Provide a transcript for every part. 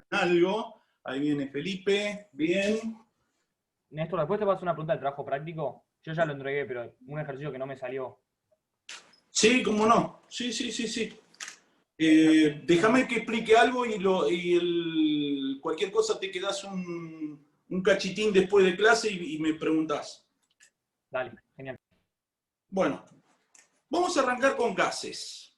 algo. Ahí viene Felipe, bien. Néstor, después te paso una pregunta del trabajo práctico. Yo ya lo entregué, pero un ejercicio que no me salió. Sí, cómo no. Sí. Déjame que explique algo y cualquier cosa te quedas un cachitín después de clase y me preguntás. Dale, genial. Bueno, vamos a arrancar con gases.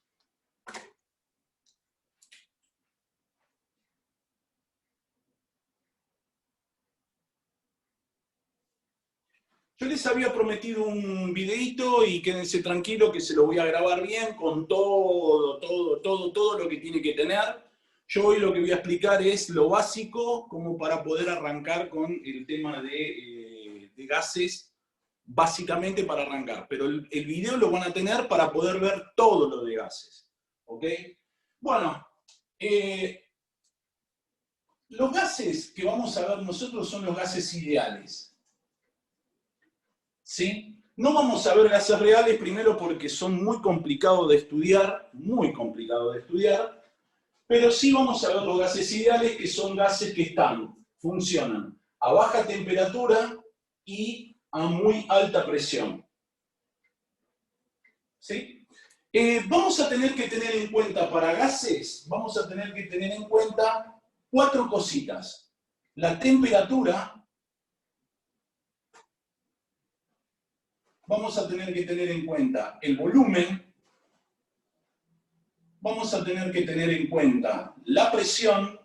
Yo les había prometido un videito y quédense tranquilos que se lo voy a grabar bien con todo lo que tiene que tener. Yo hoy lo que voy a explicar es lo básico como para poder arrancar con el tema de gases, básicamente para arrancar. Pero el video lo van a tener para poder ver todo lo de gases. ¿Ok? Bueno, los gases que vamos a ver nosotros son los gases ideales. ¿Sí? No vamos a ver gases reales, primero porque son muy complicados de estudiar, pero sí vamos a ver los gases ideales, que son gases que funcionan a baja temperatura y a muy alta presión. ¿Sí? Vamos a tener que tener en cuenta para gases, vamos a tener que tener en cuenta 4 cositas. La temperatura. Vamos a tener que tener en cuenta el volumen, vamos a tener que tener en cuenta la presión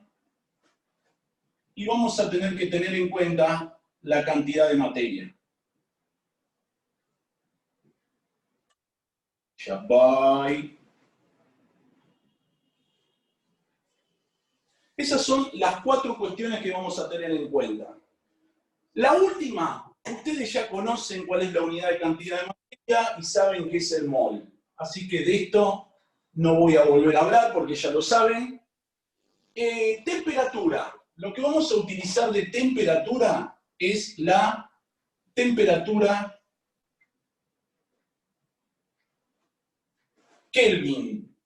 y vamos a tener que tener en cuenta la cantidad de materia. Ya voy. Esas son las 4 cuestiones que vamos a tener en cuenta. La última, ustedes ya conocen cuál es la unidad de cantidad de materia y saben qué es el mol. Así que de esto no voy a volver a hablar porque ya lo saben. Temperatura. Lo que vamos a utilizar de temperatura es la temperatura Kelvin.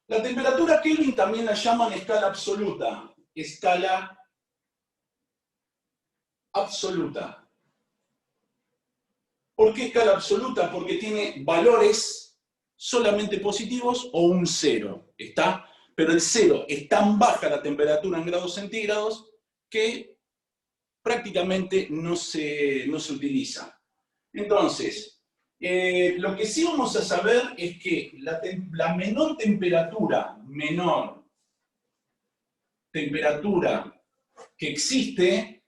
La temperatura Kelvin también la llaman escala absoluta. Escala absoluta. ¿Por qué escala absoluta? Porque tiene valores solamente positivos o un 0. ¿Está? Pero el 0 es tan baja la temperatura en grados centígrados que prácticamente no se utiliza. Entonces, lo que sí vamos a saber es que la menor temperatura que existe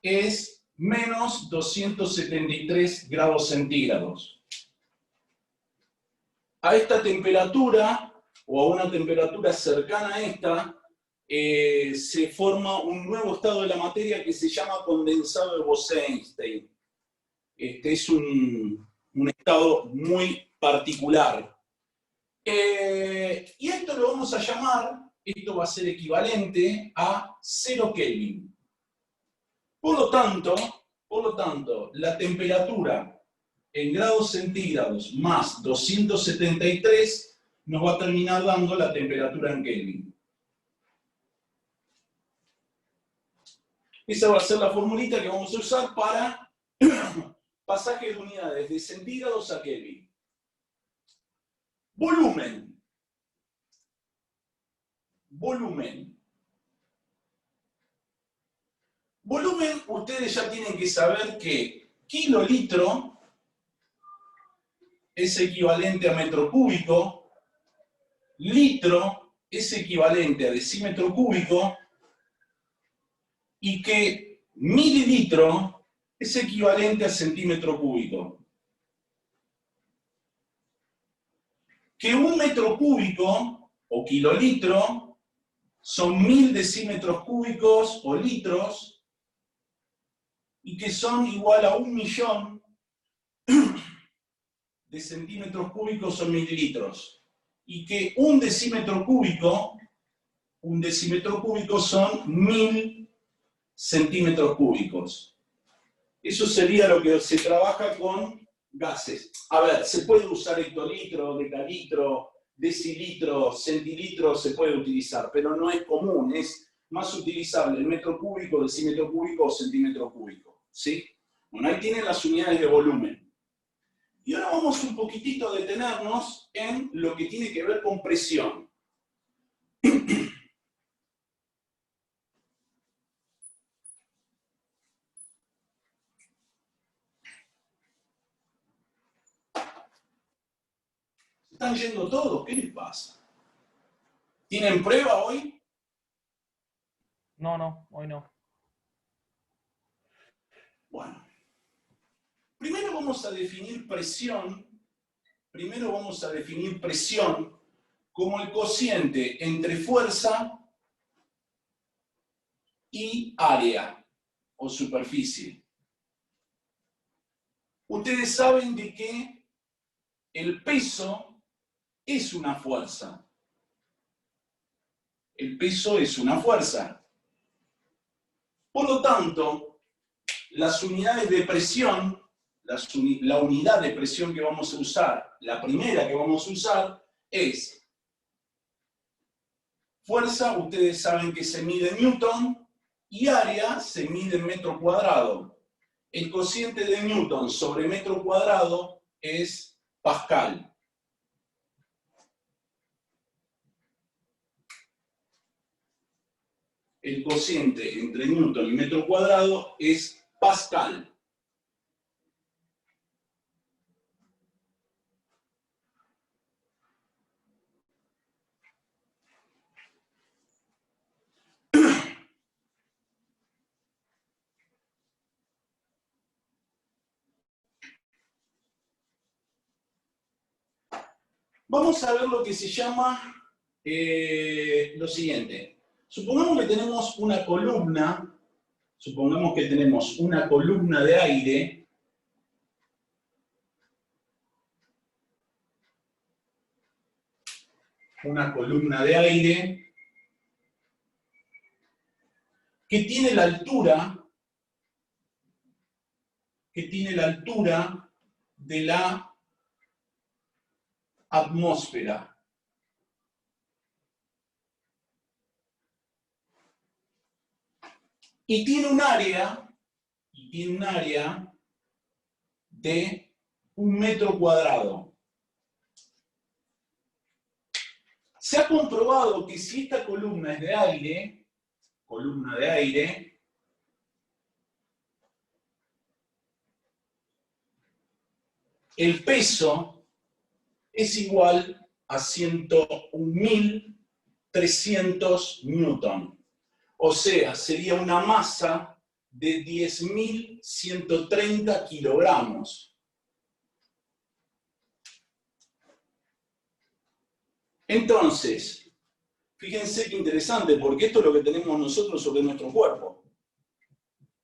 es menos 273 grados centígrados. A esta temperatura, o a una temperatura cercana a esta, se forma un nuevo estado de la materia que se llama condensado de Bose-Einstein. Este es un estado muy particular. Y esto lo vamos a llamar, esto va a ser equivalente a 0 Kelvin. Por lo tanto, la temperatura en grados centígrados más 273 nos va a terminar dando la temperatura en Kelvin. Esa va a ser la formulita que vamos a usar para pasaje de unidades de centígrados a Kelvin. Volumen. Volumen, ustedes ya tienen que saber que kilolitro es equivalente a metro cúbico, litro es equivalente a decímetro cúbico, y que mililitro es equivalente a centímetro cúbico. Que un metro cúbico o kilolitro son 1000 decímetros cúbicos o litros y que son igual a 1.000.000 de centímetros cúbicos son mililitros y que un decímetro cúbico son 1000 centímetros cúbicos. Eso sería lo que se trabaja con gases. A ver, se puede usar hectolitro, decalitro, decilitro, centilitro, se puede utilizar, pero no es común, es más utilizable el metro cúbico, decímetro cúbico o centímetro cúbico, ¿sí? Bueno, ahí tienen las unidades de volumen. Y ahora vamos un poquitito a detenernos en lo que tiene que ver con presión. ¿Están yendo todos? ¿Qué les pasa? ¿Tienen prueba hoy? No, hoy no. Bueno. Primero vamos a definir presión. Primero vamos a definir presión como el cociente entre fuerza y área o superficie. Ustedes saben de que el peso es una fuerza. El peso es una fuerza. Por lo tanto, las unidades de presión, la unidad de presión que vamos a usar, la primera que vamos a usar es fuerza, ustedes saben que se mide en Newton, y área se mide en metro cuadrado. El cociente de Newton sobre metro cuadrado es Pascal. El cociente entre Newton y metro cuadrado es Pascal. Vamos a ver lo que se llama lo siguiente. Supongamos que tenemos una columna de aire que tiene la altura de la atmósfera. Y tiene un área de 1 metro cuadrado. Se ha comprobado que si esta columna es de aire, el peso es igual a 101.300 newton. O sea, sería una masa de 10.130 kilogramos. Entonces, fíjense qué interesante, porque esto es lo que tenemos nosotros sobre nuestro cuerpo.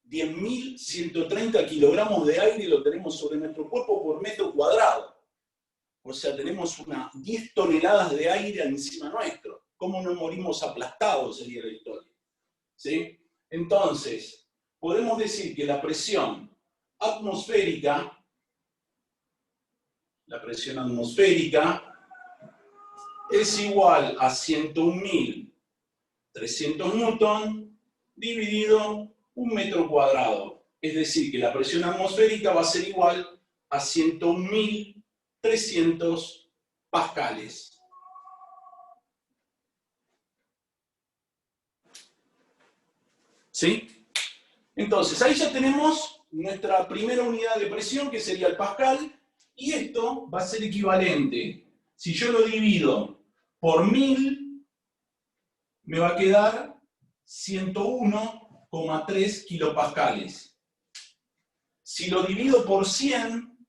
10.130 kilogramos de aire lo tenemos sobre nuestro cuerpo por metro cuadrado. O sea, tenemos 10 toneladas de aire encima nuestro. ¿Cómo no morimos aplastados? Sería la historia. ¿Sí? Entonces, podemos decir que la presión atmosférica es igual a 101.300 newton dividido 1 metro cuadrado. Es decir, que la presión atmosférica va a ser igual a 101.300 pascales. ¿Sí? Entonces, ahí ya tenemos nuestra primera unidad de presión, que sería el pascal, y esto va a ser equivalente. Si yo lo divido por 1000, me va a quedar 101,3 kilopascales. Si lo divido por 100,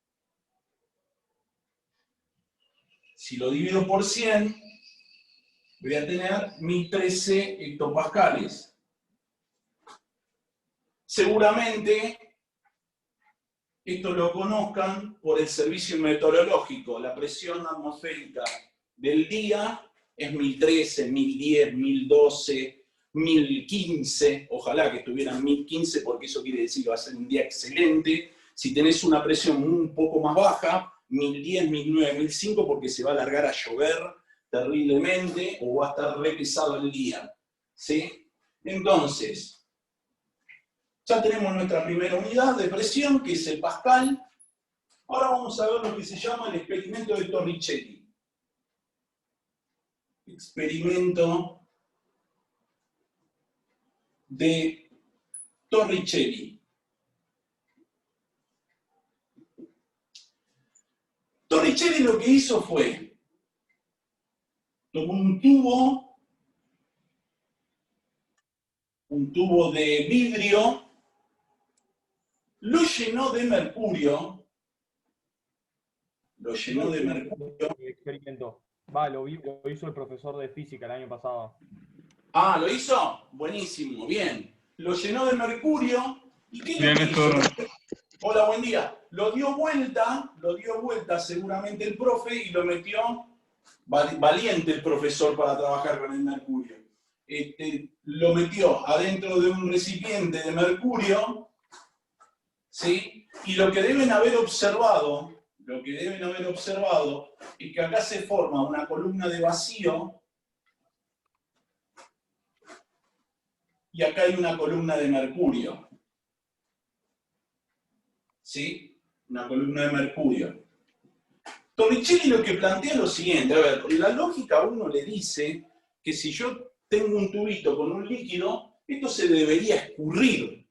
voy a tener 1013 hectopascales. Seguramente esto lo conozcan por el servicio meteorológico. La presión atmosférica del día es 1013, 1010, 1012, 1015. Ojalá que estuvieran 1015 porque eso quiere decir que va a ser un día excelente. Si tenés una presión un poco más baja, 1010, 1009, 1005, porque se va a alargar a llover terriblemente o va a estar re pesado el día. ¿Sí? Entonces, ya tenemos nuestra primera unidad de presión, que es el Pascal. Ahora vamos a ver lo que se llama el experimento de Torricelli. Experimento de Torricelli. Torricelli lo que hizo fue, tomó un tubo de vidrio, lo llenó de mercurio, Experimento. Va, lo hizo el profesor de física el año pasado. Ah, ¿lo hizo? Buenísimo, bien. Lo llenó de mercurio. ¿Y qué Bien, le hizo? Néstor. Hola, buen día. Lo dio vuelta seguramente el profe y lo metió, valiente el profesor para trabajar con el mercurio. Lo metió adentro de un recipiente de mercurio, ¿sí? Y lo que deben haber observado es que acá se forma una columna de vacío y acá hay una columna de mercurio. ¿Sí? Una columna de mercurio. Torricelli lo que plantea es lo siguiente, a ver, la lógica a uno le dice que si yo tengo un tubito con un líquido, esto se debería escurrir,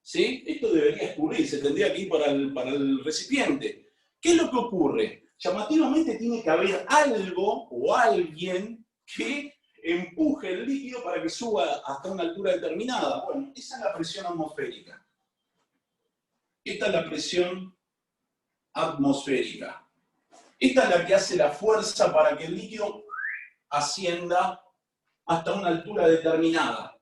¿sí? Esto debería escurrir, se tendría que ir para el recipiente. ¿Qué es lo que ocurre? Llamativamente tiene que haber algo o alguien que empuje el líquido para que suba hasta una altura determinada. Bueno, esa es la presión atmosférica. Esta es la presión atmosférica. Esta es la que hace la fuerza para que el líquido ascienda hasta una altura determinada.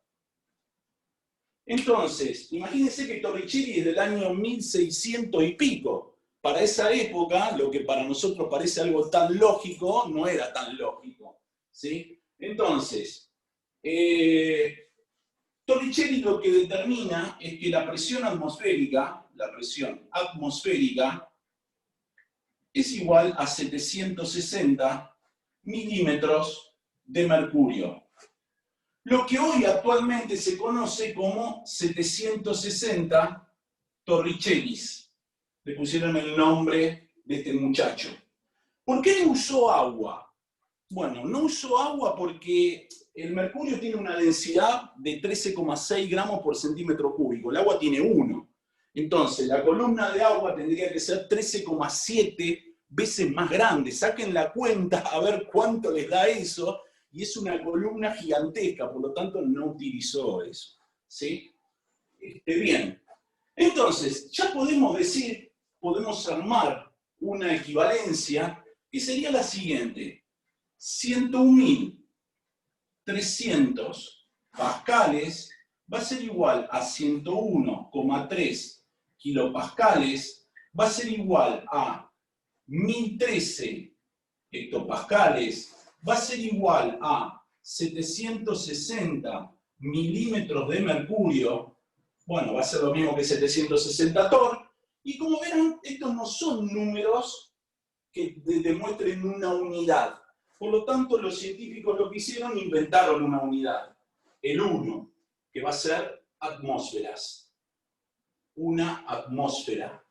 Entonces, imagínense que Torricelli es del año 1600 y pico. Para esa época, lo que para nosotros parece algo tan lógico, no era tan lógico. ¿Sí? Entonces, Torricelli lo que determina es que la presión atmosférica es igual a 760 milímetros de mercurio. Lo que hoy actualmente se conoce como 760 Torricellis. Le pusieron el nombre de este muchacho. ¿Por qué no usó agua? Bueno, no usó agua porque el mercurio tiene una densidad de 13,6 gramos por centímetro cúbico. El agua tiene 1. Entonces, la columna de agua tendría que ser 13,7 veces más grande. Saquen la cuenta a ver cuánto les da eso. Y es una columna gigantesca, por lo tanto no utilizó eso. ¿Sí? Bien. Entonces, ya podemos armar una equivalencia que sería la siguiente. 101.300 pascales va a ser igual a 101,3 kilopascales, va a ser igual a 1013 hectopascales, va a ser igual a 760 milímetros de mercurio, bueno, va a ser lo mismo que 760 torr, y como verán, estos no son números que demuestren una unidad. Por lo tanto, los científicos lo que hicieron, inventaron una unidad, el 1, que va a ser atmósferas. Una atmósfera.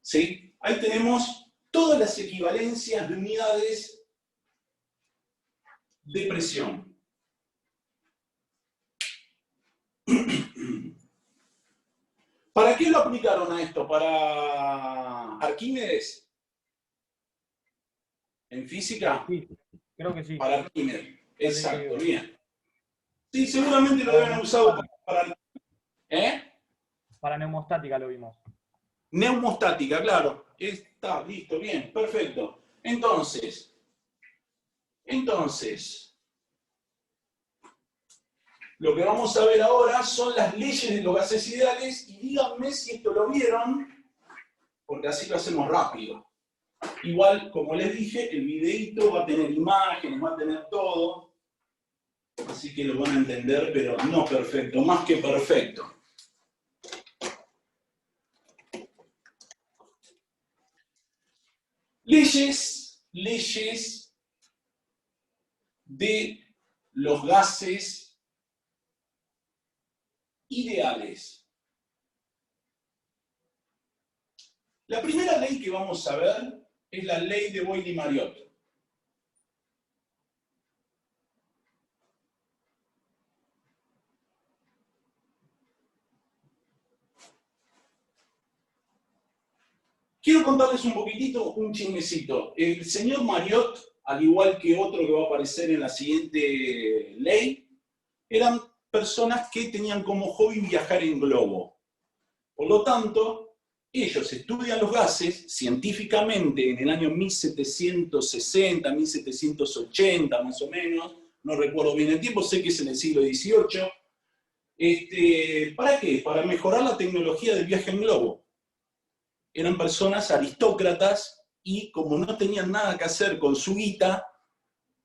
¿Sí? Ahí tenemos todas las equivalencias de unidades de presión. ¿Para qué lo aplicaron a esto? ¿Para Arquímedes? ¿En física? Sí, creo que sí. Para Arquímedes. Exacto, bien. Sí, seguramente lo deben haber usado para Arquímedes. ¿Eh? Para neumostática lo vimos. Neumostática, claro. Está, listo, bien, perfecto. Entonces, lo que vamos a ver ahora son las leyes de los gases ideales y díganme si esto lo vieron, porque así lo hacemos rápido. Igual, como les dije, el videito va a tener imágenes, va a tener todo. así que lo van a entender, pero no perfecto, más que perfecto. Leyes de los gases ideales. La primera ley que vamos a ver es la ley de Boyle-Mariotte. Quiero contarles un poquitito, un chismecito. El señor Mariotte, al igual que otro que va a aparecer en la siguiente ley, eran personas que tenían como hobby viajar en globo. Por lo tanto, ellos estudian los gases científicamente en el año 1760, 1780 más o menos, no recuerdo bien el tiempo, sé que es en el siglo XVIII. ¿Para qué? Para mejorar la tecnología del viaje en globo. Eran personas aristócratas y como no tenían nada que hacer con su guita,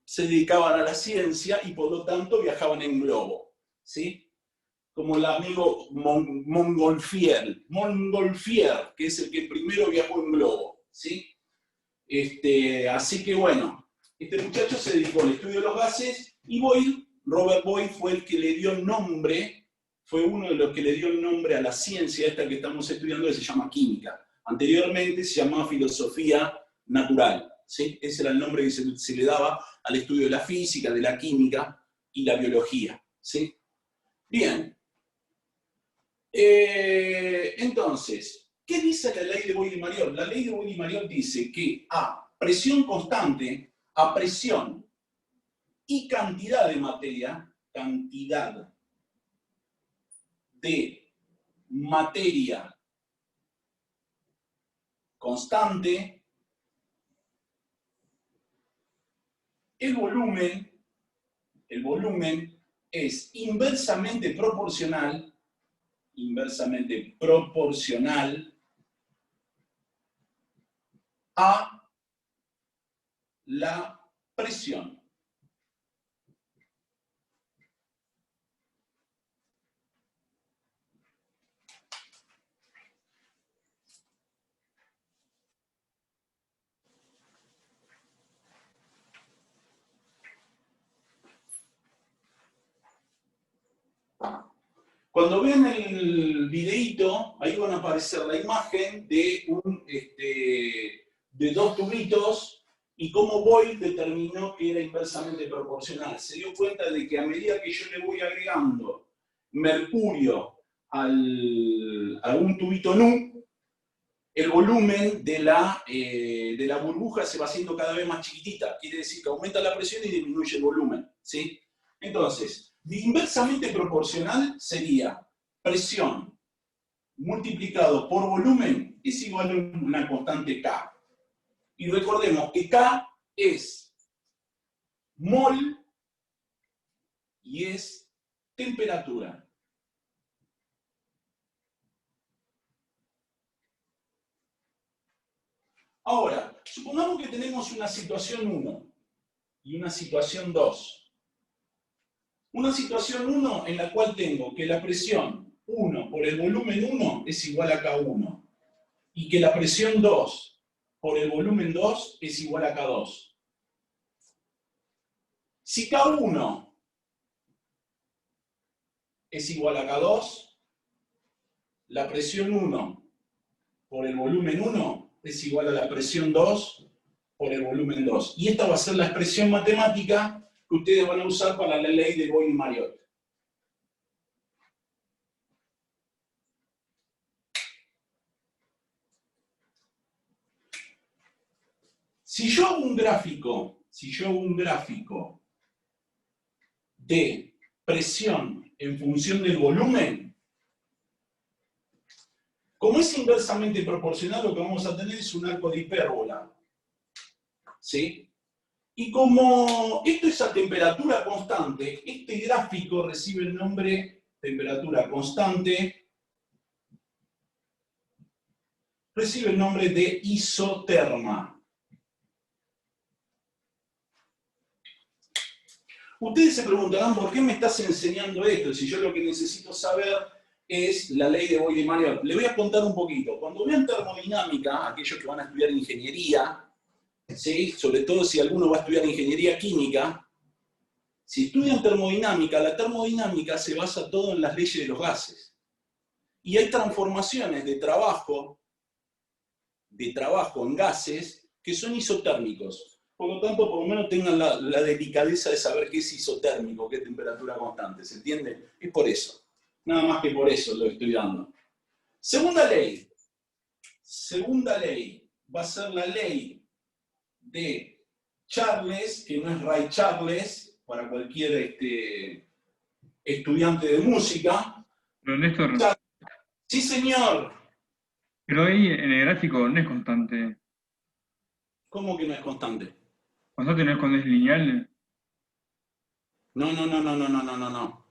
se dedicaban a la ciencia y por lo tanto viajaban en globo, ¿sí? Como el amigo Montgolfier, que es el que primero viajó en globo, ¿sí? Así que bueno, este muchacho se dedicó al estudio de los gases y Robert Boyle fue el que le dio el nombre, fue uno de los que le dio el nombre a la ciencia esta que estamos estudiando, que se llama química. Anteriormente se llamaba filosofía natural, ¿sí? Ese era el nombre que se le daba al estudio de la física, de la química y la biología, ¿sí? Bien. Entonces, ¿qué dice la ley de Boyle-Mariotte? La ley de Boyle-Mariotte dice que a presión constante, a presión y cantidad de materia constante, el volumen es inversamente proporcional a la presión. Cuando ven el videíto, ahí van a aparecer la imagen de, de dos tubitos y cómo Boyle determinó que era inversamente proporcional. Se dio cuenta de que a medida que yo le voy agregando mercurio a un tubito nu, el volumen de la burbuja se va haciendo cada vez más chiquitita. Quiere decir que aumenta la presión y disminuye el volumen, ¿sí? Entonces, inversamente proporcional sería presión multiplicado por volumen es igual a una constante K. Y recordemos que K es mol y es temperatura. Ahora, supongamos que tenemos una situación 1 y una situación 2. Una situación 1 en la cual tengo que la presión 1 por el volumen 1 es igual a K1 y que la presión 2 por el volumen 2 es igual a K2. Si K1 es igual a K2, la presión 1 por el volumen 1 es igual a la presión 2 por el volumen 2. Y esta va a ser la expresión matemática que ustedes van a usar para la ley de Boyle-Mariotte. Si yo hago un gráfico de presión en función del volumen, como es inversamente proporcional, lo que vamos a tener es un arco de hipérbola. ¿Sí? Y como esto es a temperatura constante, este gráfico recibe el nombre temperatura constante, recibe el nombre de isoterma. Ustedes se preguntarán, ¿por qué me estás enseñando esto? Si yo lo que necesito saber es la ley de Boyle-Mariotte. Le voy a contar un poquito. Cuando vean termodinámica, aquellos que van a estudiar ingeniería, ¿sí? Sobre todo si alguno va a estudiar ingeniería química, si estudian termodinámica, la termodinámica se basa todo en las leyes de los gases. Y hay transformaciones de trabajo en gases que son isotérmicos. Por lo tanto, por lo menos tengan la delicadeza de saber qué es isotérmico, qué es temperatura constante. ¿Se entiende? Es por eso. Nada más que por eso lo estoy dando. Segunda ley. Segunda ley. Va a ser la ley de Charles, que no es Ray Charles, para cualquier estudiante de música. Pero Néstor, Sí, señor. pero ahí en el gráfico no es constante. ¿Cómo que no es constante? Constante no es cuando es lineal. No.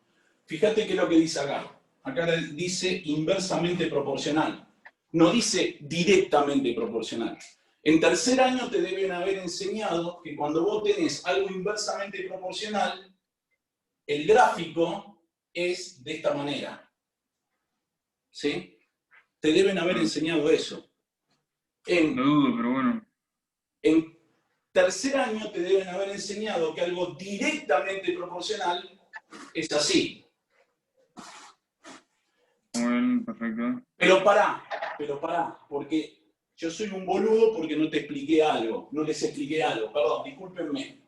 Fíjate qué es lo que dice acá. Acá dice inversamente proporcional. No dice directamente proporcional. En tercer año te deben haber enseñado que cuando vos tenés algo inversamente proporcional, el gráfico es de esta manera. ¿Sí? Te deben haber enseñado eso. Lo dudo, pero bueno. En tercer año te deben haber enseñado que algo directamente proporcional es así. Bueno, perfecto. Pero pará, porque yo soy un boludo porque no te expliqué algo, no les expliqué algo, perdón, discúlpenme.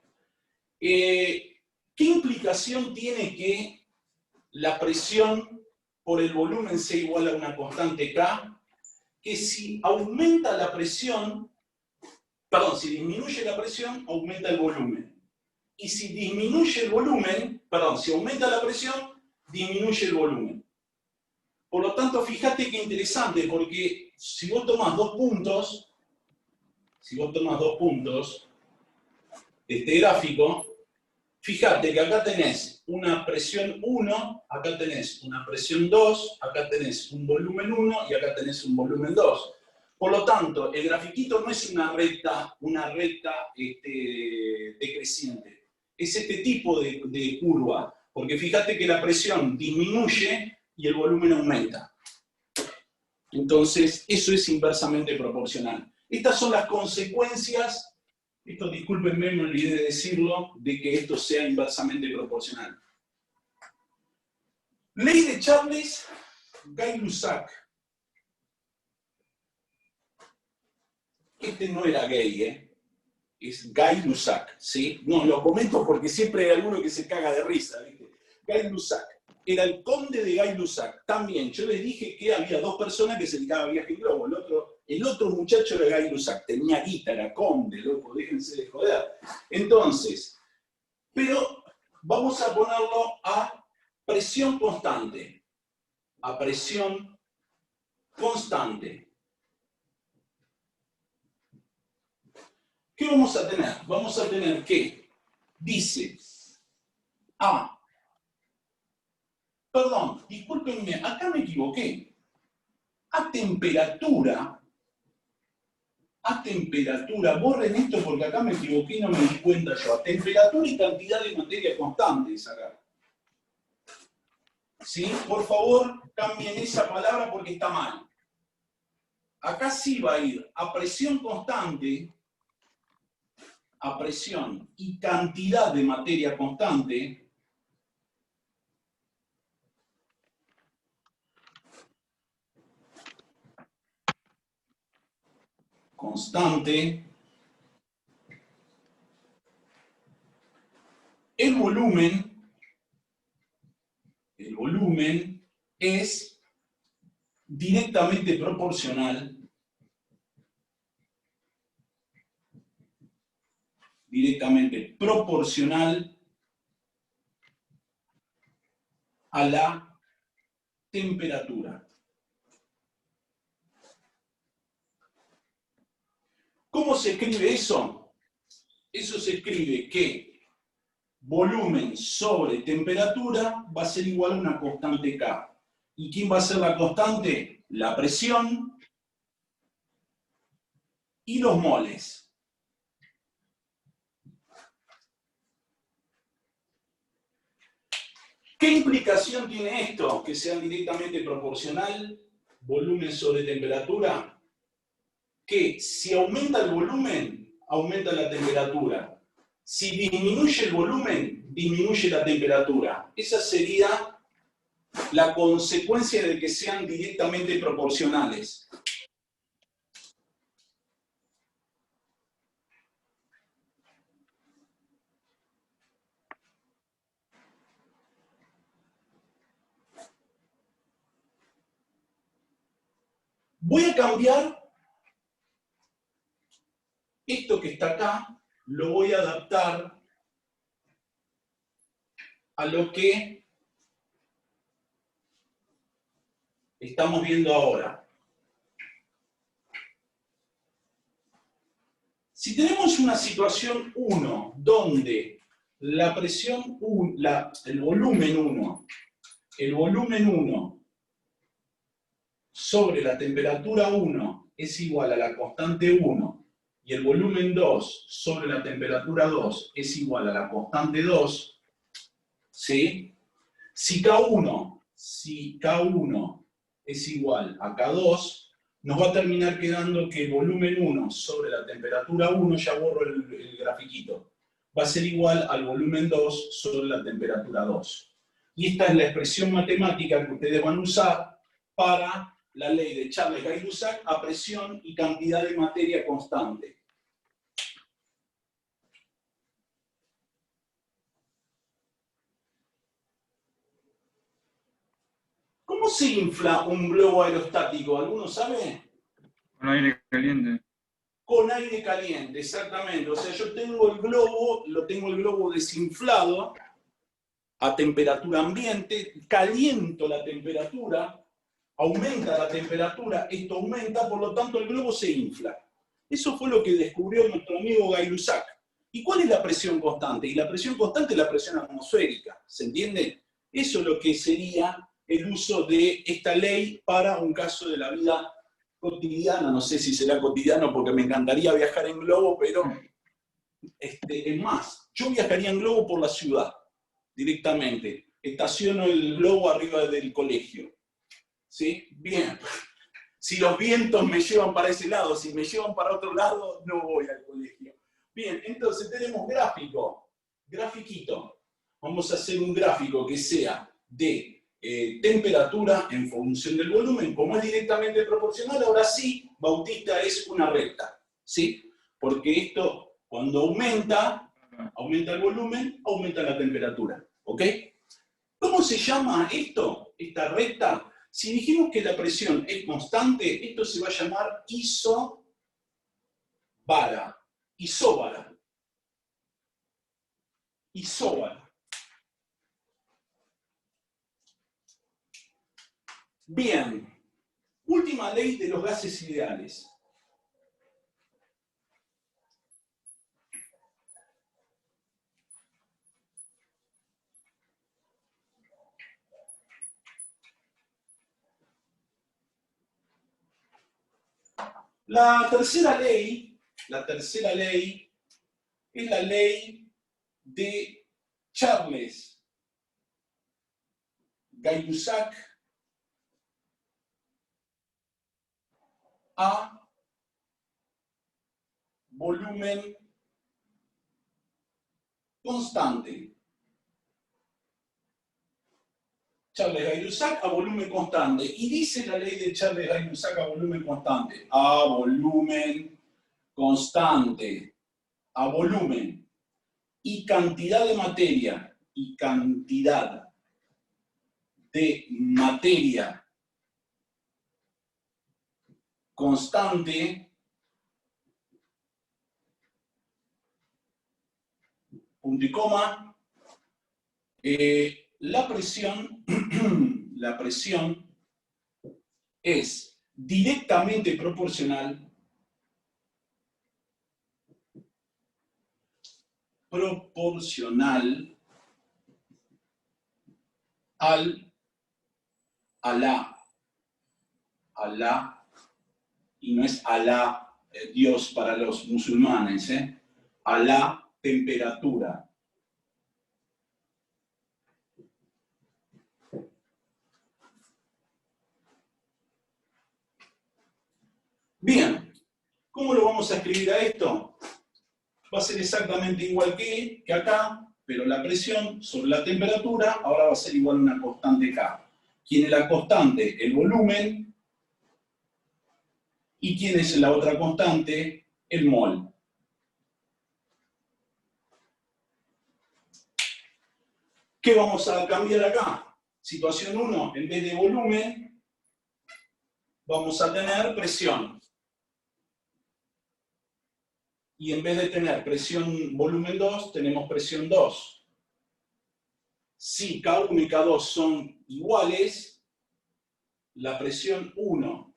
¿Qué implicación tiene que la presión por el volumen sea igual a una constante K? Que si aumenta la presión, perdón, si disminuye la presión, aumenta el volumen. Y si disminuye el volumen, perdón, si aumenta la presión, disminuye el volumen. Por lo tanto, fíjate qué interesante, porque si vos tomas dos puntos de este gráfico, fíjate que acá tenés una presión 1, acá tenés una presión 2, acá tenés un volumen 1 y acá tenés un volumen 2. Por lo tanto, el grafiquito no es una recta decreciente. Es este tipo de curva, porque fíjate que la presión disminuye y el volumen aumenta. Entonces, eso es inversamente proporcional. Estas son las consecuencias, esto discúlpenme, me olvidé de decirlo, de que esto sea inversamente proporcional. Ley de Charles, Gay-Lussac. Este no era gay, es Gay-Lussac, ¿sí? No, lo comento porque siempre hay alguno que se caga de risa, ¿viste? Gay-Lussac. Era el conde de Gay-Lussac. También, yo les dije que había dos personas que se dedicaban a viaje en globo. El otro muchacho era Gay-Lussac. Tenía guita, era conde, loco, déjense de joder. Entonces, pero vamos a ponerlo a presión constante. A presión constante. ¿Qué vamos a tener? Vamos a tener que dice perdón, discúlpenme, acá me equivoqué. A temperatura, borren esto porque acá me equivoqué y no me di cuenta yo. A temperatura y cantidad de materia constante es acá. ¿Sí? Por favor, cambien esa palabra porque está mal. Acá sí va a ir a presión constante, a presión y cantidad de materia constante, el volumen es directamente proporcional a la temperatura. ¿Cómo se escribe eso? Eso se escribe que volumen sobre temperatura va a ser igual a una constante K. ¿Y quién va a ser la constante? La presión y los moles. ¿Qué implicación tiene esto? Que sean directamente proporcional, volumen sobre temperatura. Que si aumenta el volumen, aumenta la temperatura. Si disminuye el volumen, disminuye la temperatura. Esa sería la consecuencia de que sean directamente proporcionales. Voy a cambiar esto que está acá, lo voy a adaptar a lo que estamos viendo ahora. Si tenemos una situación 1, donde la presión 1, el volumen 1 sobre la temperatura 1 es igual a la constante 1 y el volumen 2 sobre la temperatura 2 es igual a la constante 2, ¿sí? Si K1 es igual a K2, nos va a terminar quedando que el volumen 1 sobre la temperatura 1, ya borro el grafiquito, va a ser igual al volumen 2 sobre la temperatura 2. Y esta es la expresión matemática que ustedes van a usar para la ley de Charles-Gay-Lussac a presión y cantidad de materia constante. ¿Cómo se infla un globo aerostático? ¿Alguno sabe? Con aire caliente. Con aire caliente, exactamente. O sea, yo tengo el globo desinflado a temperatura ambiente, caliento la temperatura, aumenta la temperatura, esto aumenta, por lo tanto el globo se infla. Eso fue lo que descubrió nuestro amigo Gay-Lussac. ¿Y cuál es la presión constante? Y la presión constante es la presión atmosférica, ¿se entiende? Eso es lo que sería el uso de esta ley para un caso de la vida cotidiana. No sé si será cotidiano porque me encantaría viajar en globo, pero es más, yo viajaría en globo por la ciudad directamente. Estaciono el globo arriba del colegio. ¿Sí? Bien. Si los vientos me llevan para ese lado, si me llevan para otro lado, no voy al colegio. Bien, entonces tenemos gráfico, grafiquito. Vamos a hacer un gráfico que sea de temperatura en función del volumen. Como es directamente proporcional, ahora sí, Bautista es una recta. ¿Sí? Porque esto, cuando aumenta el volumen, aumenta la temperatura. ¿Ok? ¿Cómo se llama esto, esta recta? Si dijimos que la presión es constante, esto se va a llamar isobara. Isóbara. Isóbara. Bien. Última ley de los gases ideales. La tercera ley es la ley de Charles-Gay-Lussac a volumen constante. Charles-Gay-Lussac a volumen constante. Y dice la ley de Charles-Gay-Lussac a volumen constante. A volumen constante. A volumen. Y cantidad de materia. Y cantidad de materia constante. Punto y coma. La presión es directamente proporcional a la, y no es Alá, Dios para los musulmanes, a la temperatura. Bien, ¿cómo lo vamos a escribir a esto? Va a ser exactamente igual que acá, pero la presión sobre la temperatura ahora va a ser igual a una constante K. ¿Quién es la constante? El volumen. ¿Y quién es la otra constante? El mol. ¿Qué vamos a cambiar acá? Situación 1, en vez de volumen, vamos a tener presión. Y en vez de tener presión volumen 2, tenemos presión 2. Si K1 y K2 son iguales, la presión 1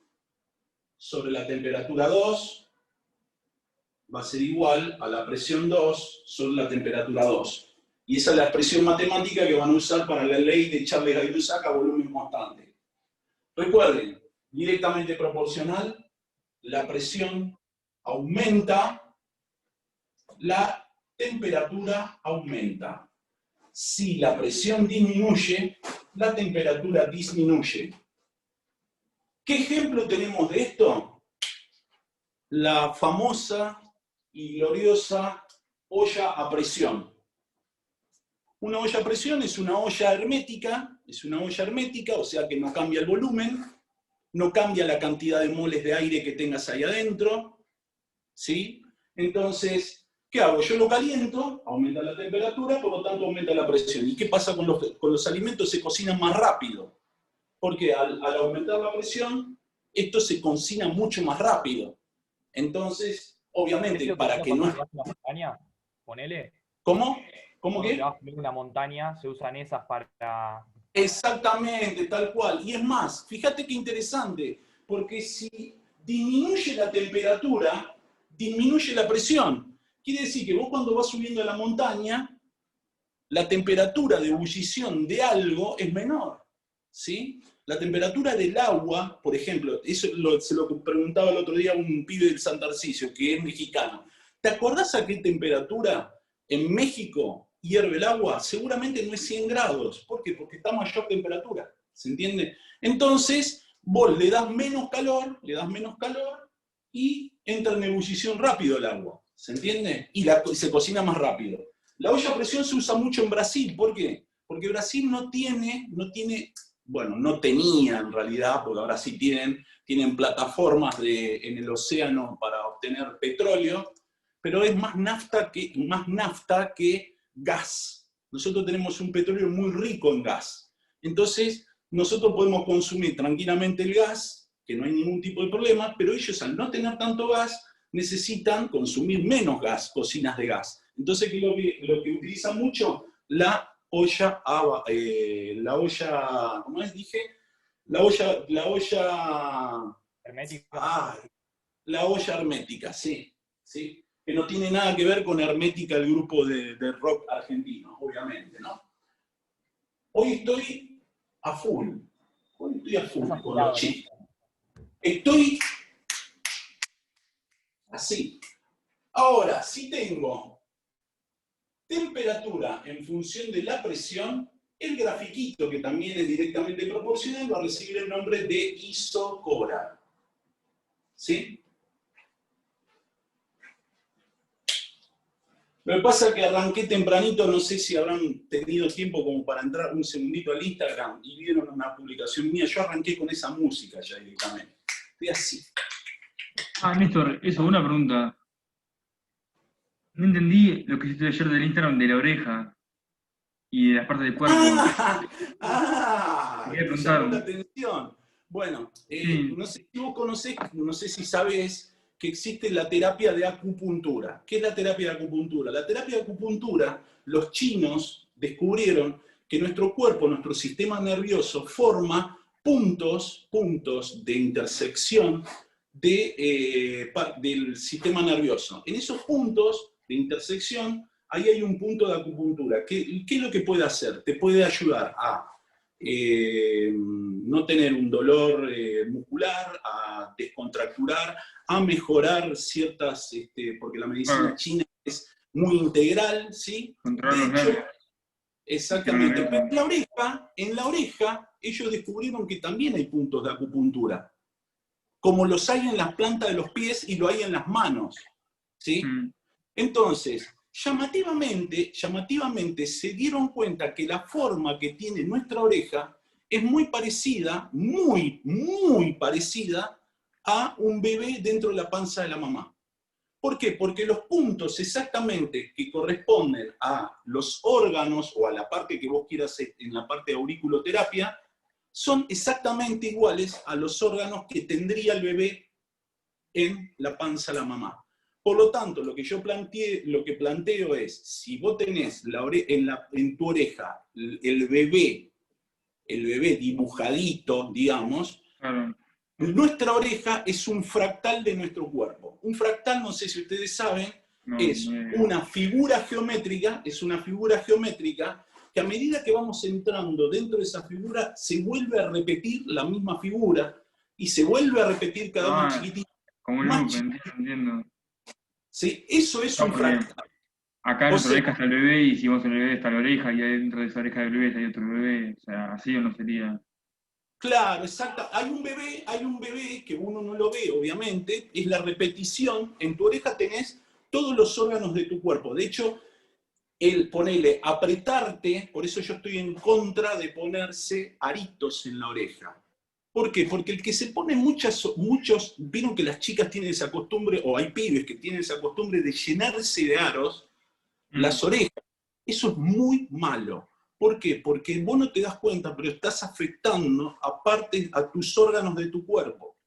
sobre la temperatura 2 va a ser igual a la presión 2 sobre la temperatura 2. Y esa es la expresión matemática que van a usar para la ley de Charles-Gay-Lussac a volumen constante. Recuerden, directamente proporcional, la presión aumenta, la temperatura aumenta. Si la presión disminuye, la temperatura disminuye. ¿Qué ejemplo tenemos de esto? La famosa y gloriosa olla a presión. Una olla a presión es una olla hermética, o sea que no cambia el volumen, no cambia la cantidad de moles de aire que tengas ahí adentro, ¿sí? Entonces, ¿qué hago? Yo lo caliento, aumenta la temperatura, por lo tanto aumenta la presión. ¿Y qué pasa con los alimentos? Se cocinan más rápido, porque al aumentar la presión, esto se cocina mucho más rápido. Entonces, obviamente, para que no... ¿Vas a una montaña? Ponele. ¿Cómo? ¿Cómo Cuando qué? te vas a subir una montaña, se usan esas para... Exactamente, tal cual. Y es más, fíjate qué interesante, porque si disminuye la temperatura, disminuye la presión. Quiere decir que vos cuando vas subiendo a la montaña, la temperatura de ebullición de algo es menor, ¿sí? La temperatura del agua, por ejemplo, eso se lo preguntaba el otro día un pibe del San Tarcisio, que es mexicano. ¿Te acordás a qué temperatura en México hierve el agua? Seguramente no es 100 grados. ¿Por qué? Porque está a mayor temperatura. ¿Se entiende? Entonces, vos le das menos calor y entra en ebullición rápido el agua. ¿Se entiende? Y se cocina más rápido. La olla a presión se usa mucho en Brasil. ¿Por qué? Porque Brasil no tiene, bueno, no tenía en realidad, porque ahora sí tienen plataformas en el océano para obtener petróleo, pero es más nafta que gas. Nosotros tenemos un petróleo muy rico en gas. Entonces, nosotros podemos consumir tranquilamente el gas, que no hay ningún tipo de problema, pero ellos al no tener tanto gas, necesitan consumir menos gas, cocinas de gas. Entonces, lo que utilizan mucho, la olla, ¿cómo es? Dije, la olla hermética. La olla hermética, sí, sí, que no tiene nada que ver con Hermética, el grupo de rock argentino, obviamente, ¿no? Hoy estoy a full con los chistes. Estoy así. Ahora, si tengo temperatura en función de la presión, el grafiquito, que también es directamente proporcional, va a recibir el nombre de isocobra. ¿Sí? Lo que pasa es que arranqué tempranito, no sé si habrán tenido tiempo como para entrar un segundito al Instagram y vieron una publicación mía. Yo arranqué con esa música ya directamente. Estoy así. Néstor, eso, una pregunta. No entendí lo que hiciste ayer del Instagram de la oreja y de las partes del cuerpo. Quería Te llamó la preguntar. atención. Bueno, Sí. no sé si vos conocés, no sé si sabés que existe la terapia de acupuntura. ¿Qué es la terapia de acupuntura? La terapia de acupuntura, los chinos descubrieron que nuestro cuerpo, nuestro sistema nervioso, forma puntos de intersección del sistema nervioso. En esos puntos de intersección, ahí hay un punto de acupuntura. ¿Qué es lo que puede hacer? Te puede ayudar a no tener un dolor muscular, a descontracturar, a mejorar ciertas, porque la medicina china es muy integral, ¿sí? De hecho, exactamente. Pero en la oreja, ellos descubrieron que también hay puntos de acupuntura. como los hay en las plantas de los pies y lo hay en las manos, ¿sí? Entonces, llamativamente se dieron cuenta que la forma que tiene nuestra oreja es muy parecida, muy parecida a un bebé dentro de la panza de la mamá. ¿Por qué? Porque los puntos exactamente que corresponden a los órganos o a la parte que vos quieras en la parte de auriculoterapia son exactamente iguales a los órganos que tendría el bebé en la panza de la mamá. Por lo tanto, lo que planteo es, si vos tenés en tu oreja el bebé dibujadito, digamos, Claro. nuestra oreja es un fractal de nuestro cuerpo. Un fractal, no sé si ustedes saben, es una figura geométrica, que a medida que vamos entrando dentro de esa figura, se vuelve a repetir la misma figura y se vuelve a repetir cada vez más chiquitito. Como un loop, entiendo. ¿Sí? Eso es un fractal. Acá en nuestra oreja está el bebé, y si vos en el bebé está la oreja, y dentro de esa oreja del bebé hay otro bebé, o sea, así o no sería. Claro, exacto. Hay un bebé que uno no lo ve, obviamente, es la repetición. En tu oreja tenés todos los órganos de tu cuerpo. De hecho, apretarte, por eso yo estoy en contra de ponerse aritos en la oreja. ¿Por qué? Porque el que se pone muchos, vieron que las chicas tienen esa costumbre, o hay pibes que tienen esa costumbre de llenarse de aros las orejas. Eso es muy malo. ¿Por qué? Porque vos no te das cuenta, pero estás afectando aparte a tus órganos de tu cuerpo.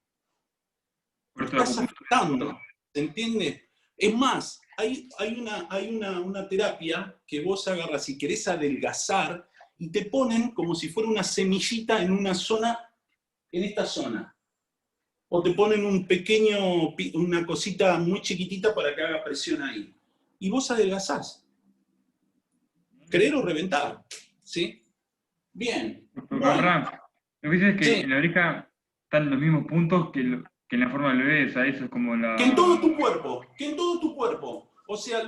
Lo estás afectando, ¿se entiende? Es más, hay una terapia que vos agarras si querés adelgazar y te ponen como si fuera una semillita en una zona, en esta zona. O te ponen una cosita muy chiquitita para que haga presión ahí. Y vos adelgazás. Querer o reventar, ¿sí? Bien. Bueno, lo que dices es que Sí. en la oreja están los mismos puntos que en la forma del bebé, o sea, eso es como la... Que en todo tu cuerpo, O sea,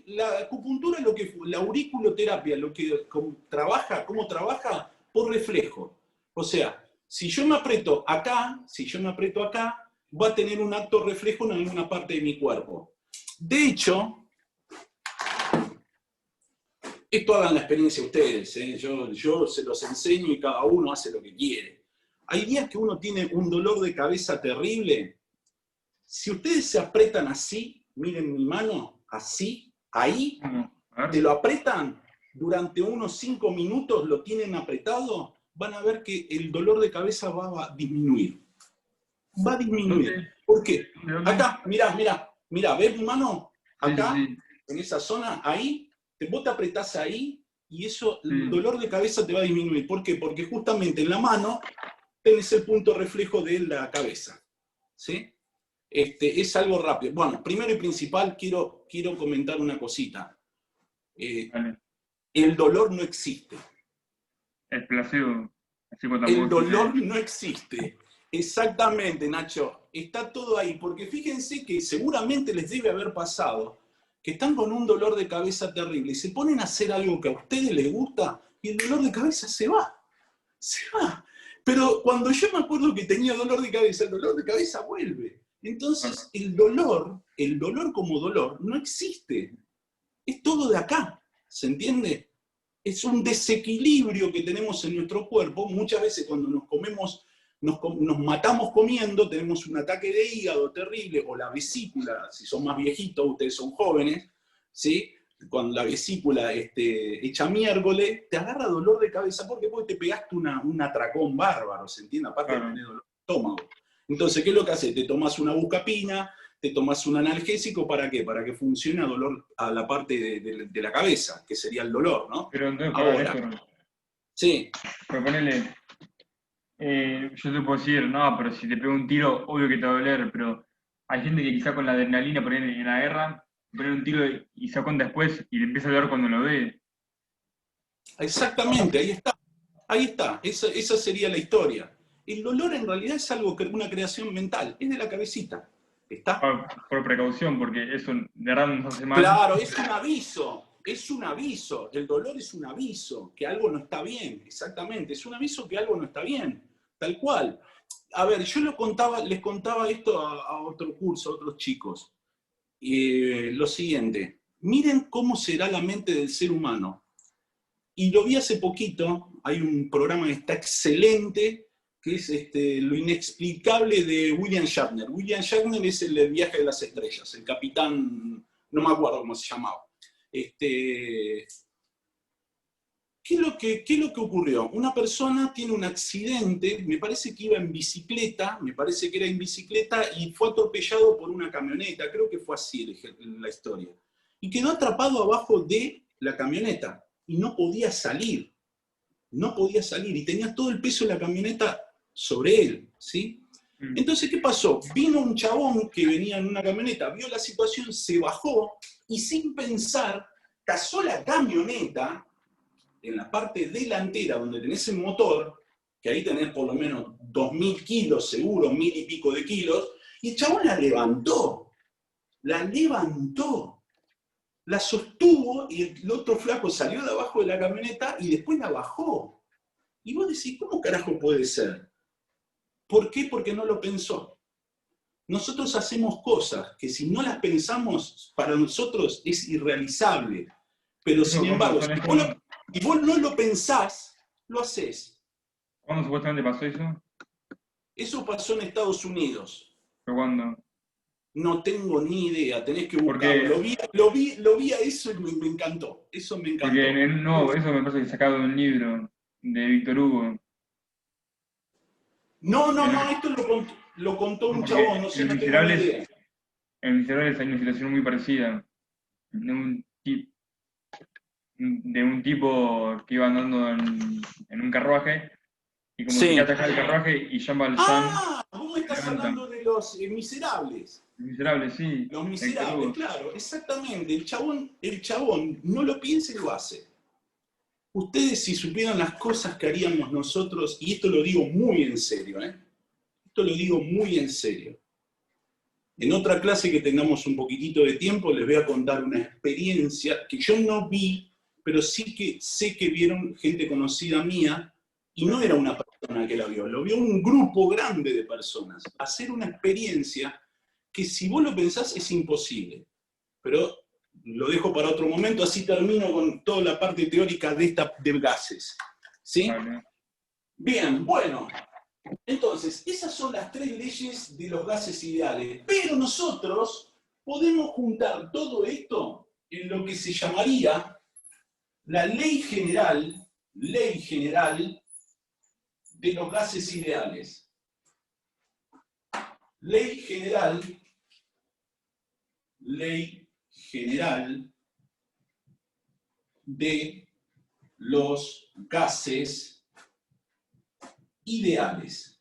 la acupuntura es la auriculoterapia, cómo trabaja por reflejo. O sea, si yo me aprieto acá, va a tener un acto reflejo en alguna parte de mi cuerpo. De hecho, esto hagan la experiencia ustedes, ¿eh? Yo se los enseño y cada uno hace lo que quiere. Hay días que uno tiene un dolor de cabeza terrible. Si ustedes se apretan así, miren mi mano, así, ahí, te lo apretan durante unos 5 minutos, lo tienen apretado, van a ver que el dolor de cabeza va a disminuir. Va a disminuir. ¿Por qué? Acá, mirá, ¿ves mi mano? Acá, en esa zona, ahí, vos te apretás ahí y el dolor de cabeza te va a disminuir. ¿Por qué? Porque justamente en la mano tenés el punto reflejo de la cabeza. ¿Sí? Es algo rápido. Bueno, primero y principal, quiero comentar una cosita. El dolor no existe. El placebo. El dolor no existe. Exactamente, Nacho. Está todo ahí. Porque fíjense que seguramente les debe haber pasado que están con un dolor de cabeza terrible y se ponen a hacer algo que a ustedes les gusta y el dolor de cabeza se va. Se va. Pero cuando yo me acuerdo que tenía dolor de cabeza, el dolor de cabeza vuelve. Entonces, el dolor como dolor, no existe. Es todo de acá, ¿se entiende? Es un desequilibrio que tenemos en nuestro cuerpo. Muchas veces cuando nos matamos comiendo, tenemos un ataque de hígado terrible, o la vesícula, si son más viejitos, ustedes son jóvenes, ¿sí? Cuando la vesícula hecha miércoles, te agarra dolor de cabeza. ¿Por qué? Porque te pegaste un atracón bárbaro, ¿se entiende? Aparte de tener dolor de estómago. Entonces, ¿qué es lo que haces? Te tomas una buscapina, te tomas un analgésico, ¿para qué? Para que funcione a la parte de la cabeza, que sería el dolor, ¿no? Pero entonces, ahora. Sí. Pero ponele, yo te puedo decir, no, pero si te pego un tiro, obvio que te va a doler, pero hay gente que quizá con la adrenalina, poner en la guerra, poner un tiro y se cuenta después y le empieza a doler cuando lo ve. Exactamente, ahí está, esa sería la historia. El dolor en realidad es una creación mental, es de la cabecita. ¿Está? Por precaución, porque eso de verdad nos hace mal. Claro, es un aviso, el dolor es un aviso, que algo no está bien, exactamente, es un aviso que algo no está bien, tal cual. a ver, yo les contaba esto a otro curso, a otros chicos. Lo siguiente, miren cómo será la mente del ser humano. Y lo vi hace poquito, hay un programa que está excelente, que es Lo Inexplicable de William Shatner. William Shatner es el del Viaje de las Estrellas, el capitán, no me acuerdo cómo se llamaba. ¿Qué es lo que ocurrió? Una persona tiene un accidente, me parece que iba en bicicleta, me parece que era en bicicleta, y fue atropellado por una camioneta, creo que fue así la historia. Y quedó atrapado abajo de la camioneta, y no podía salir, y tenía todo el peso de la camioneta sobre él, ¿sí? Entonces, ¿qué pasó? Vino un chabón que venía en una camioneta, vio la situación, se bajó, y sin pensar, cazó la camioneta en la parte delantera, donde tenés el motor, que ahí tenés por lo menos 2.000 kilos, seguro, 1.000 y pico de kilos, y el chabón la levantó, la sostuvo, y el otro flaco salió de abajo de la camioneta y después la bajó. Y vos decís, ¿cómo carajo puede ser? ¿Por qué? Porque no lo pensó. Nosotros hacemos cosas que si no las pensamos, para nosotros es irrealizable. Pero sin embargo, si vos no lo pensás, lo haces. ¿Cuándo supuestamente pasó eso? Eso pasó en Estados Unidos. ¿Pero cuándo? No tengo ni idea, tenés que buscarlo. Lo vi a eso y me encantó. Eso me encantó. Porque no, eso me parece que sacado de un libro de Víctor Hugo. No, esto lo contó un chabón, no sé, no tengo ni idea. En Miserables hay una situación muy parecida. De un tipo que iba andando en un carruaje, y como se queda atajado el carruaje y llama al Sam. Vos me estás hablando de Los Miserables. Los Miserables, sí. Los Miserables, claro, exactamente. El chabón no lo piensa y lo hace. Ustedes, si supieran las cosas que haríamos nosotros, y esto lo digo muy en serio, esto lo digo muy en serio. En otra clase que tengamos un poquitito de tiempo, les voy a contar una experiencia que yo no vi, pero sí que sé que vieron gente conocida mía, y no era una persona que lo vio un grupo grande de personas. Hacer una experiencia que si vos lo pensás es imposible. Pero lo dejo para otro momento, así termino con toda la parte teórica de gases. ¿Sí? Vale. Bien, bueno. Entonces, esas son las 3 leyes de los gases ideales. Pero nosotros podemos juntar todo esto en lo que se llamaría la ley general de los gases ideales. Ley general de los gases ideales.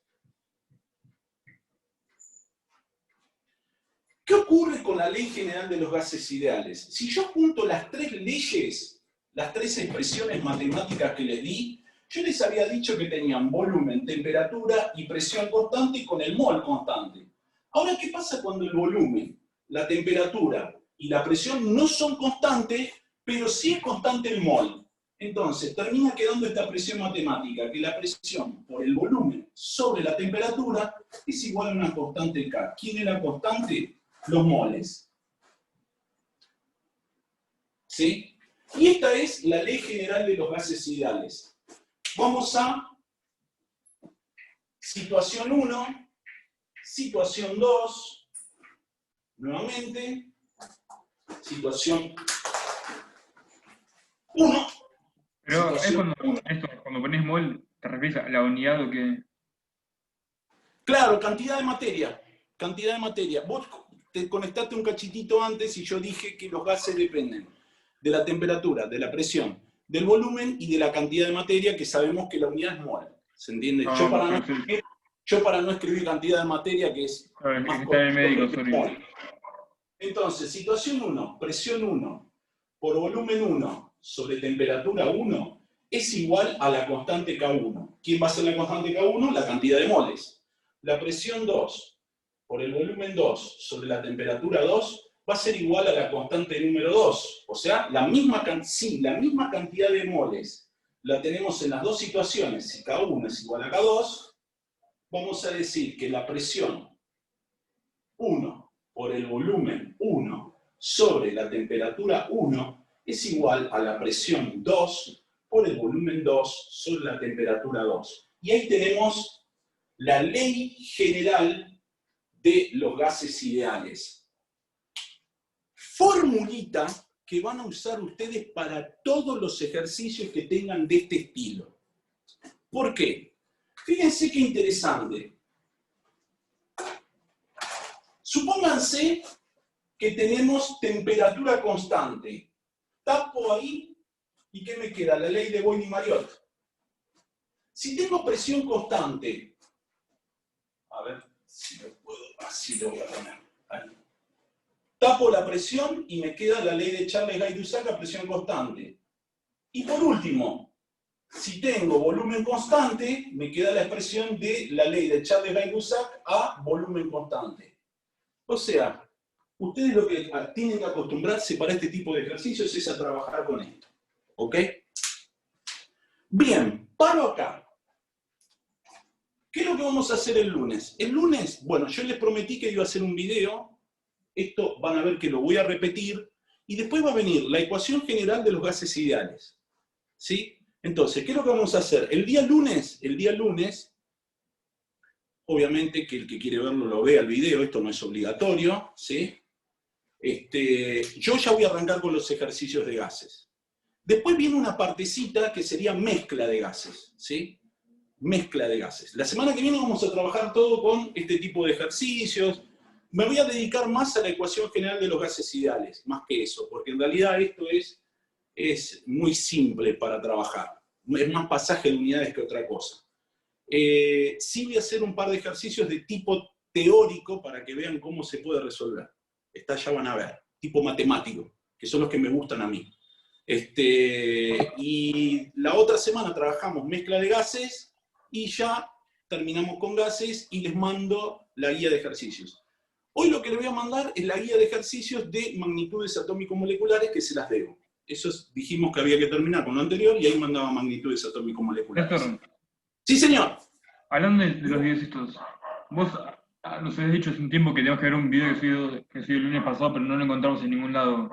¿Qué ocurre con la ley general de los gases ideales? Si yo junto las 3 leyes, las 3 expresiones matemáticas que les di, yo les había dicho que tenían volumen, temperatura y presión constante con el mol constante. Ahora, ¿qué pasa cuando el volumen, la temperatura y la presión no son constantes, pero sí es constante el mol? Entonces, termina quedando esta expresión matemática, que la presión por el volumen sobre la temperatura es igual a una constante K. ¿Quién es la constante? Los moles. ¿Sí? Y esta es la ley general de los gases ideales. Vamos a situación 1, situación 2, nuevamente, situación 1. Pero es cuando pones mol, ¿te refieres a la unidad o qué? Claro, cantidad de materia. Cantidad de materia. Vos te conectaste un cachitito antes y yo dije que los gases dependen de la temperatura, de la presión, del volumen y de la cantidad de materia, que sabemos que la unidad es mol. ¿Se entiende? Yo para no escribir cantidad de materia, que es más médico, Entonces, situación 1, presión 1, por volumen 1 sobre temperatura 1, es igual a la constante K1. ¿Quién va a ser la constante K1? La cantidad de moles. La presión 2 por el volumen 2 sobre la temperatura 2 va a ser igual a la constante número 2. O sea, la misma cantidad de moles la tenemos en las dos situaciones. Si K1 es igual a K2, vamos a decir que la presión 1 por el volumen 1 sobre la temperatura 1 es igual a la presión 2 por el volumen 2 sobre la temperatura 2. Y ahí tenemos la ley general de los gases ideales. Formulita que van a usar ustedes para todos los ejercicios que tengan de este estilo. ¿Por qué? Fíjense qué interesante. Supónganse que tenemos temperatura constante. Tapo ahí y ¿qué me queda? La ley de Boyle-Mariotte. Si tengo presión constante, a ver si lo puedo, así lo voy a poner. Ahí. Tapo la presión y me queda la ley de Charles-Gay-Lussac a presión constante. Y por último, si tengo volumen constante, me queda la expresión de la ley de Charles-Gay-Lussac a volumen constante. O sea, ustedes lo que tienen que acostumbrarse para este tipo de ejercicios es a trabajar con esto. ¿Ok? Bien, paro acá. ¿Qué es lo que vamos a hacer el lunes? El lunes, bueno, yo les prometí que iba a hacer un video. Esto van a ver que lo voy a repetir. Y después va a venir la ecuación general de los gases ideales. ¿Sí? Entonces, ¿qué es lo que vamos a hacer? El día lunes, obviamente que el que quiere verlo lo vea el video, esto no es obligatorio, ¿sí? Yo ya voy a arrancar con los ejercicios de gases. Después viene una partecita que sería mezcla de gases, ¿sí? Mezcla de gases. La semana que viene vamos a trabajar todo con este tipo de ejercicios. Me voy a dedicar más a la ecuación general de los gases ideales, más que eso, porque en realidad esto es muy simple para trabajar. Es más pasaje de unidades que otra cosa. Sí voy a hacer un par de ejercicios de tipo teórico para que vean cómo se puede resolver. Ya van a ver, tipo matemático, que son los que me gustan a mí. Y la otra semana trabajamos mezcla de gases y ya terminamos con gases y les mando la guía de ejercicios. Hoy lo que les voy a mandar es la guía de ejercicios de magnitudes atómico-moleculares que se las debo. Eso dijimos que había que terminar con lo anterior y ahí mandaba magnitudes atómico-moleculares. Néstor, Sí, señor. hablando de los videos estos, vos nos habías dicho hace un tiempo que teníamos que ver un video que subí el lunes pasado, pero no lo encontramos en ningún lado.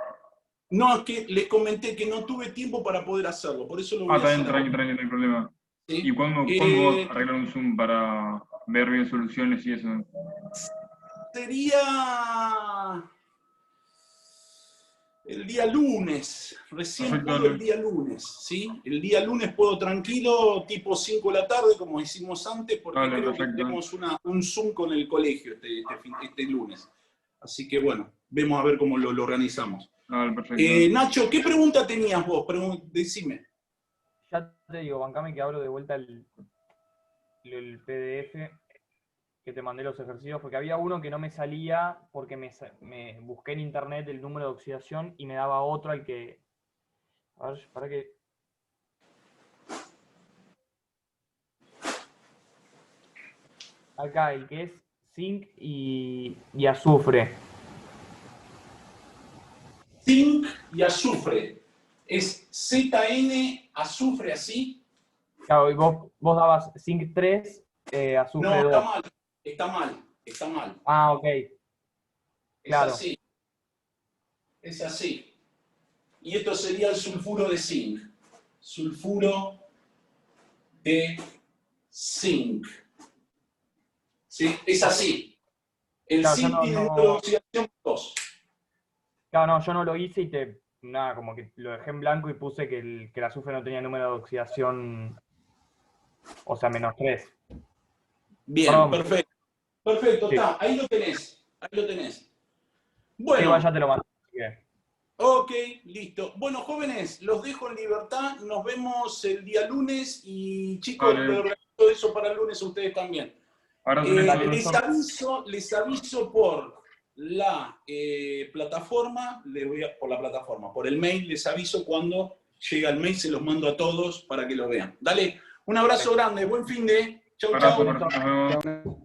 No, es que les comenté que no tuve tiempo para poder hacerlo, por eso lo voy a hacer. Tranqui, no hay problema. ¿Sí? ¿Y cuándo vamos a arreglar un Zoom para ver bien soluciones y eso? Sería el día lunes, recién Perfecto, puedo el día lunes, ¿sí? El día lunes puedo tranquilo, tipo 5 de la tarde, como hicimos antes, porque Vale, creo perfecto. que tenemos un Zoom con el colegio este lunes. Así que bueno, vemos a ver cómo lo organizamos. Vale, perfecto. Nacho, ¿qué pregunta tenías vos? Decime. Ya te digo, bancame que abro de vuelta el PDF que te mandé los ejercicios, porque había uno que no me salía porque me busqué en internet el número de oxidación y me daba otro al que... A ver, para que... Acá, el que es zinc y azufre. Zinc y azufre. ¿Es ZN azufre así? Claro, y vos dabas zinc 3, azufre No, 2. está mal. Ah, ok. Claro. Es así. Y esto sería el sulfuro de zinc. Sulfuro de zinc. ¿Sí? Es así. El Claro, zinc tiene número de oxidación 2. Claro, no, yo no lo hice y nada, como que lo dejé en blanco y puse que el azufre no tenía número de oxidación, o sea, -3. Bien, Perdón. perfecto. Perfecto, Sí. está. Ahí lo tenés. Bueno. Igual ya te lo mandé. Ok, listo. Bueno, jóvenes, los dejo en libertad. Nos vemos el día lunes y chicos, Vale. les organizo eso para el lunes a ustedes también. Ahora Les aviso por la plataforma, por el mail, les aviso cuando llega el mail, se los mando a todos para que lo vean. Dale, un abrazo grande, buen fin de. Chau, chau. Nos vemos.